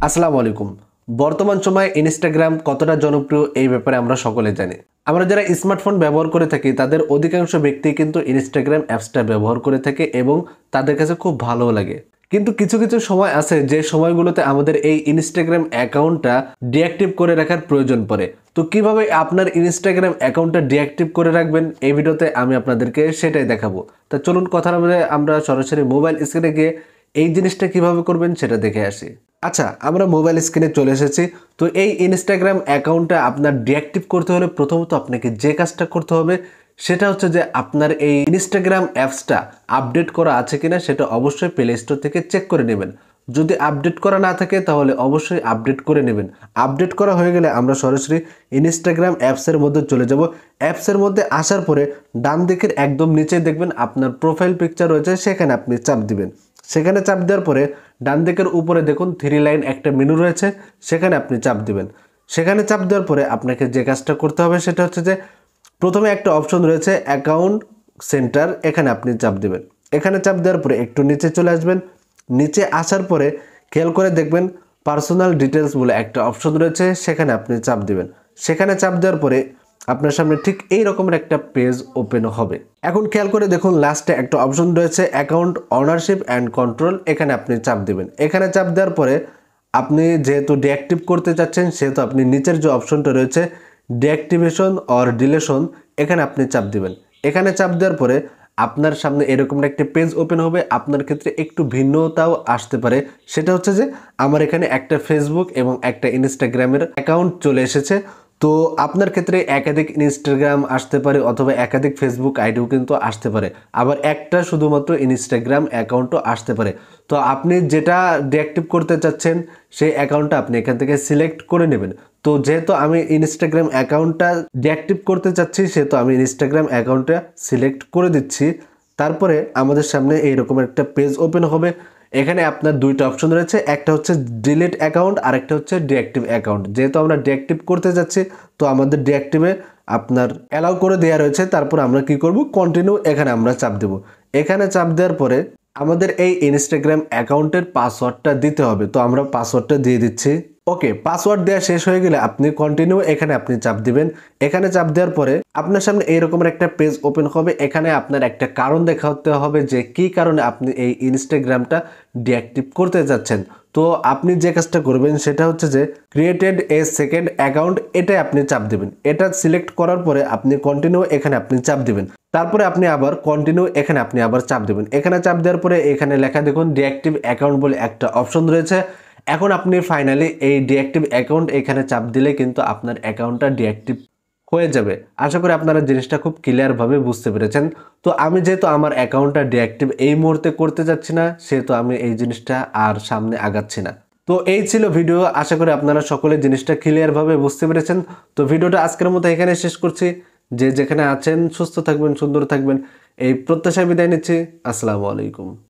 আসসালামু আলাইকুম। বর্তমান সময়ে ইনস্টাগ্রাম কতটা জনপ্রিয় এই ব্যাপারে আমরা সকলে জানি। আমরা যারা স্মার্টফোন ব্যবহার করে থাকি তাদের অধিকাংশ ব্যক্তি কিন্তু ইনস্টাগ্রাম অ্যাপসটা ব্যবহার করে থাকে এবং তাদের কাছে খুব ভালোও লাগে। কিন্তু কিছু কিছু সময় আছে যে সময়গুলোতে আমাদের এই ইনস্টাগ্রাম অ্যাকাউন্টটা ডিঅ্যাক্টিভ করে রাখার প্রয়োজন পড়ে। তো কিভাবে আপনার ইনস্টাগ্রাম অ্যাকাউন্টটা ডিঅ্যাক্টিভ করে রাখবেন এই ভিডিওতে আমি আপনাদেরকে সেটাই দেখাবো। তা চলুন কথা না বলে আমরা সরাসরি মোবাইল স্ক্রিনে গিয়ে এই জিনিসটা কিভাবে করবেন সেটা দেখে আসি। আচ্ছা, আমরা মোবাইল স্ক্রিনে চলে এসেছি। তো এই ইনস্টাগ্রাম অ্যাকাউন্টটা আপনার ডিঅ্যাক্টিভ করতে হলে প্রথমত আপনাকে যে কাজটা করতে হবে সেটা হচ্ছে যে আপনার এই ইনস্টাগ্রাম অ্যাপসটা আপডেট করা আছে কিনা সেটা অবশ্যই প্লে স্টোর থেকে চেক করে নেবেন। যদি আপডেট করা না থাকে তাহলে অবশ্যই আপডেট করে নেবেন। আপডেট করা হয়ে গেলে আমরা সরাসরি ইনস্টাগ্রাম অ্যাপসের মধ্যে চলে যাব। অ্যাপসের মধ্যে আসার পরে ডান দিকের একদম নিচে দেখবেন আপনার প্রোফাইল পিকচার রয়েছে, সেখানে আপনি চাপ দিবেন। সেখানে চাপ দেওয়ার পরে ডান দিকের উপরে দেখুন 3 লাইন একটা মেনু রয়েছে, সেখানে আপনি চাপ দিবেন। সেখানে চাপ দেওয়ার পরে আপনাকে যে কাজটা করতে হবে সেটা হচ্ছে যে প্রথমে একটা অপশন রয়েছে অ্যাকাউন্ট সেন্টার, এখানে আপনি চাপ দিবেন। এখানে চাপ দেওয়ার পরে একটু নিচে চলে আসবেন। নিচে আসার পরে খেয়াল করে দেখবেন পার্সোনাল ডিটেলস বলে একটা অপশন রয়েছে, সেখানে আপনি চাপ দিবেন। সেখানে চাপ দেওয়ার পরে আপনার সামনে ঠিক এই রকমের একটা পেজ ওপেন হবে। এখন খেয়াল করে দেখুন লাস্টে একটা অপশন রয়েছে অ্যাকাউন্ট অনারশিপ অ্যান্ড কন্ট্রোল, এখানে আপনি চাপ দিবেন। এখানে চাপ দেওয়ার পরে আপনি যেহেতু ডিঅ্যাক্টিভ করতে চাচ্ছেন সেহেতু আপনি নিচের যে অপশনটা রয়েছে ডিঅ্যাক্টিভেশন অর ডিলেশন, এখানে আপনি চাপ দিবেন। এখানে চাপ দেওয়ার পরে আপনার সামনে এরকম একটা পেজ ওপেন হবে। আপনার ক্ষেত্রে একটু ভিন্নতাও আসতে পারে, সেটা হচ্ছে যে আমার এখানে একটা ফেসবুক এবং একটা ইনস্টাগ্রামের অ্যাকাউন্ট চলে এসেছে। তো আপনার ক্ষেত্রে একাধিক ইনস্টাগ্রাম আসতে পারে অথবা একাধিক ফেসবুক আইডিও কিন্তু আসতে পারে, আবার একটা শুধুমাত্র ইনস্টাগ্রাম অ্যাকাউন্টও আসতে পারে। তো আপনি যেটা ডিঅ্যাক্টিভ করতে চাচ্ছেন সেই অ্যাকাউন্টটা আপনি এখান থেকে সিলেক্ট করে নেবেন। তো যেহেতু আমি ইনস্টাগ্রাম অ্যাকাউন্টটা ডিঅ্যাক্টিভ করতে চাচ্ছি সেহেতু আমি ইনস্টাগ্রাম অ্যাকাউন্টটা সিলেক্ট করে দিচ্ছি। তারপরে আমাদের সামনে এইরকম একটা পেজ ওপেন হবে। এখানে আপনার দুইটা অপশন রয়েছে, একটা হচ্ছে ডিলিট অ্যাকাউন্ট আর একটা হচ্ছে ডিঅ্যাক্টিভ অ্যাকাউন্ট। যেহেতু আমরা ডিঅ্যাক্টিভ করতে যাচ্ছি তো আমাদের ডিঅ্যাক্টিভে আপনার অ্যালাউ করে দেওয়া রয়েছে। তারপর আমরা কি করব, কন্টিনিউ, এখানে আমরা চাপ দেব। এখানে চাপ দেওয়ার পরে আমাদের এই ইনস্টাগ্রাম অ্যাকাউন্টের পাসওয়ার্ডটা দিতে হবে। তো আমরা পাসওয়ার্ডটা দিয়ে দিচ্ছি। ওকে, পাসওয়ার্ড দেওয়া শেষ হয়ে গেলে আপনি কন্টিনিউ, এখানে আপনি চাপ দিবেন। এখানে চাপ দেওয়ার পরে আপনার সামনে এইরকমের একটা পেজ ওপেন হবে। এখানে আপনার একটা কারণ দেখাতে হবে যে কি কারণে আপনি এই ইনস্টাগ্রামটা ডিঅ্যাক্টিভ করতে যাচ্ছেন। তো আপনি যে কাজটা করবেন সেটা হচ্ছে যে ক্রিয়েটেড এ সেকেন্ড অ্যাকাউন্ট, এটাই আপনি চাপ দিবেন। এটা সিলেক্ট করার পরে আপনি কন্টিনিউ, এখানে আপনি চাপ দিবেন। তারপরে আপনি আবার কন্টিনিউ, এখানে আপনি আবার চাপ দেবেন। এখানে চাপ দেওয়ার পরে এখানে লেখা দেখুন ডিঅ্যাক্টিভ অ্যাকাউন্ট বলে একটা অপশন রয়েছে। এখন আপনি ফাইনালি এই ডিঅ্যাক্টিভ অ্যাকাউন্ট এখানে চাপ দিলে কিন্তু আপনার অ্যাকাউন্টটা ডিঅ্যাক্টিভ হয়ে যাবে। আশা করি আপনারা জিনিসটা খুব ক্লিয়ারভাবে বুঝতে পেরেছেন। তো আমি যেহেতু আমার অ্যাকাউন্টটা ডিঅ্যাক্টিভ এই মুহূর্তে করতে যাচ্ছি না সেহেতু আমি এই জিনিসটা আর সামনে আগাচ্ছি না। তো এই ছিল ভিডিও, আশা করি আপনারা সকলে জিনিসটা ক্লিয়ারভাবে বুঝতে পেরেছেন। তো ভিডিওটা আজকের মতো এখানে শেষ করছি। যে যেখানে আছেন সুস্থ থাকবেন, সুন্দর থাকবেন এই প্রত্যাশায় বিদায় নিচ্ছি। আসসালামু আলাইকুম।